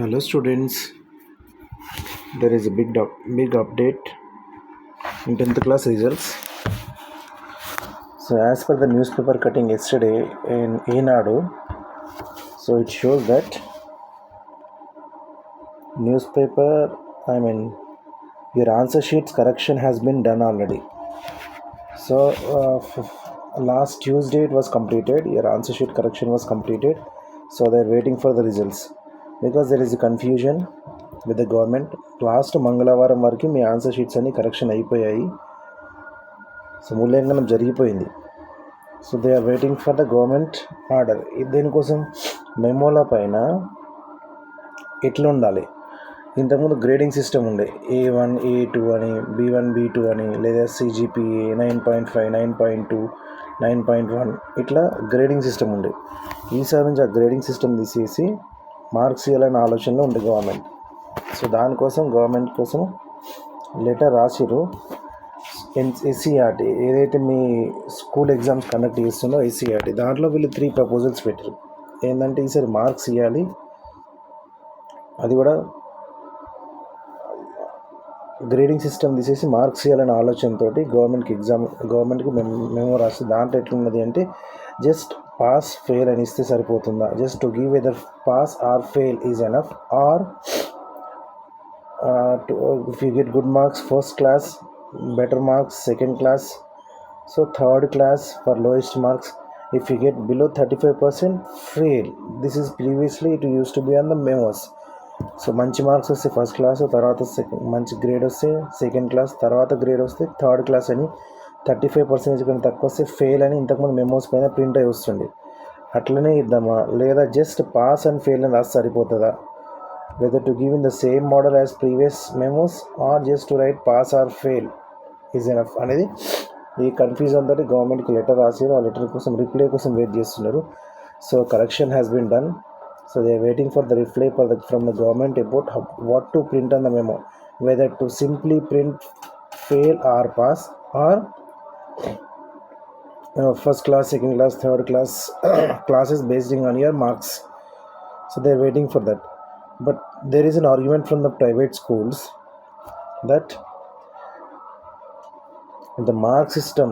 Hello students, there is a big update in 10th class results. So as per the newspaper cutting yesterday in Enadu, so it shows that your answer sheets correction has been done already. So last Tuesday it was completed, your answer sheet correction was completed. So they're waiting for the results because there is a confusion with the government. Last మంగళవారం వరకు మీ answer sheets అన్ని correction అయిపోయాయి. So మూల్యాంకనం జరిగిపోయింది. So they are waiting for the government order. దీనికోసం మెమోల పైన ఎట్లా ఉండాలి, ఇంతకుముందు గ్రేడింగ్ సిస్టమ్ ఉండే A1 A2 అని B1 B2 అని లేదా CGPA 9.5 9.2 9.1 ఇట్లా గ్రేడింగ్ సిస్టమ్ ఉండే. ఈసారి నుంచి ఆ గ్రేడింగ్ సిస్టమ్ తీసేసి మార్క్స్ ఇవ్వాలనే ఆలోచనలో ఉండే గవర్నమెంట్. సో దానికోసం గవర్నమెంట్ కోసం లెటర్ రాసిరు. SCERT ఏదైతే మీ స్కూల్ ఎగ్జామ్స్ కండక్ట్ చేస్తుందో SCERT దాంట్లో వీళ్ళు 3 ప్రపోజల్స్ పెట్టారు. ఏంటంటే ఈసారి మార్క్స్ ఇవ్వాలి, అది కూడా గ్రేడింగ్ సిస్టమ్ తీసేసి మార్క్స్ ఇవ్వాలనే ఆలోచనతో గవర్నమెంట్కి మెమో రాసి దాంట్లో ఎట్లున్నది అంటే జస్ట్ పాస్ ఫెయిల్ అని ఇస్తే సరిపోతుందా, just to give whether pass or fail is enough, or if you get good marks first class, better marks second class, so third class for lowest marks. If you get below 35% fail. This is previously it used to be on the memos. So మంచి marks వస్తే first class, తర్వాత మంచి grade వస్తే second class, తర్వాత grade వస్తే third class అని, 35% కన్నా తక్కువ వస్తే ఫెయిల్ అని ఇంతకుముందు మెమోస్ పైన ప్రింట్ అయి వస్తుంది. అట్లనే ఇద్దామా లేదా జస్ట్ పాస్ అండ్ ఫెయిల్ అని రాసి సరిపోతుందా, whether to give in the same model as previous memos or just to write pass or fail is enough అనేది ఈ కన్ఫ్యూజన్ తోటి గవర్నమెంట్కి లెటర్ రాసారు. ఆ లెటర్ కోసం రిప్లై కోసం వెయిట్ చేస్తున్నారు. So correction has been done. So they are waiting for the reply from the government about what to print on the memo, whether to simply print fail or pass or first class, second class, third class classes based on your marks. So they are waiting for that. But there is an argument from the private schools that the mark system,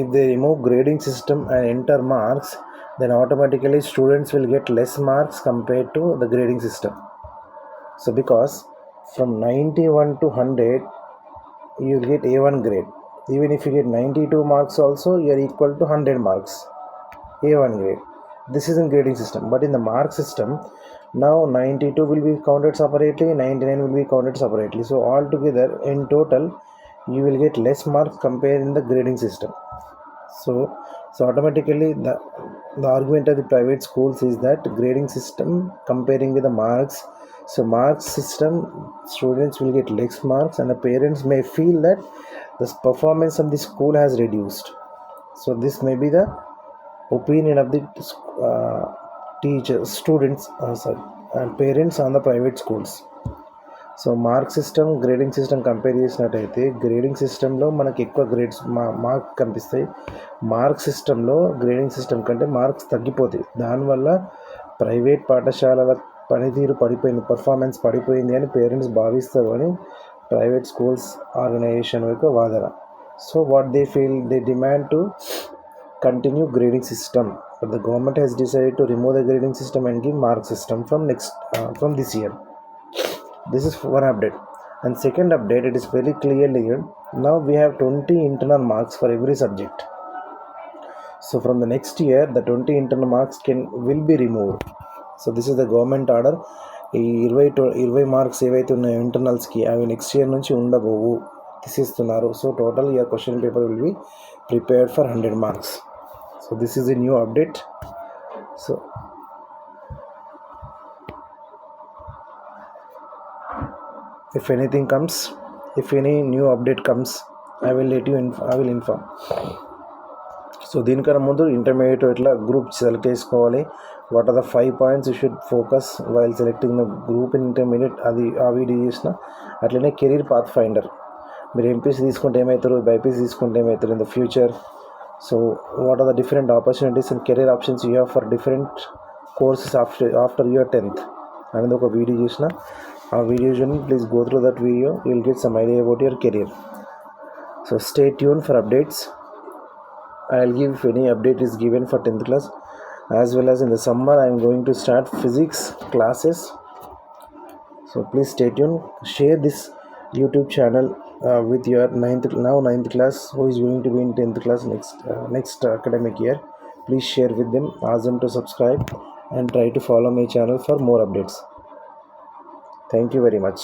if they remove grading system and enter marks, then automatically students will get less marks compared to the grading system. So because from 91 to 100 you will get A1 grade. Even if you get 92 marks also, you are equal to 100 marks, A1 grade. This is in grading system. But in the mark system, now 92 will be counted separately, 99 will be counted separately. So altogether in total you will get less marks compared in the grading system. So automatically the argument of the private schools is that grading system comparing with the marks, so marks system students will get less marks and the parents may feel that the performance of the school has reduced. So this may be the opinion of the teachers, students and parents on the private schools. So mark system grading system compare చేసినట్టయితే grading సిస్టంలో మనకి ఎక్కువ grades mark కనిపిస్తాయి. Mark సిస్టంలో grading system కంటే marks తగ్గిపోతాయి. దానివల్ల private పాఠశాలల పనితీరు పడిపోయింది, పర్ఫార్మెన్స్ పడిపోయింది అని పేరెంట్స్ భావిస్తారు అని ప్రైవేట్ స్కూల్స్ ఆర్గనైజేషన్ యొక్క వాదన. So what they feel, they demand to continue grading system, but the government has decided to remove the grading system and give mark system from this year. This is one update. And second update, it is very clearly now we have 20 internal marks for every subject. So from the next year the 20 internal marks will be removed. So this is the government order. ఈ 20 marks ఏవైతే ఉన్నాయో ఇంటర్నల్స్కి అవి next year నుంచి ఉండబోవు, తీసిస్తున్నారు. So total your question paper will be prepared for 100 marks. So this is a new update. So if anything comes, if any new update comes, I will inform. So దీనికన్నా ముందు intermediate ఎట్లా group select చేసుకోవాలి, what are the 5 points you should focus while selecting the group in intermediate, అది ఆ video చేసిన. అట్లనే career path finder, మీరు MPC తీసుకుంటే ఏమవుతారు, బైపీసీ తీసుకుంటే ఏమవుతారు in the future. So what are the different opportunities and career options you have for different courses after your 10th. అనేది ఒక వీడియో చేసిన. ఆ వీడియో చూడండి, please go through that video, you will get some idea about your career. So stay tune for updates. I'll give if any update is given for 10th class, as well as in the summer I am going to start physics classes. So please stay tuned. Share this YouTube channel with your ninth class who is going to be in 10th class next academic year. Please share with them, ask them to subscribe and try to follow my channel for more updates. Thank you very much.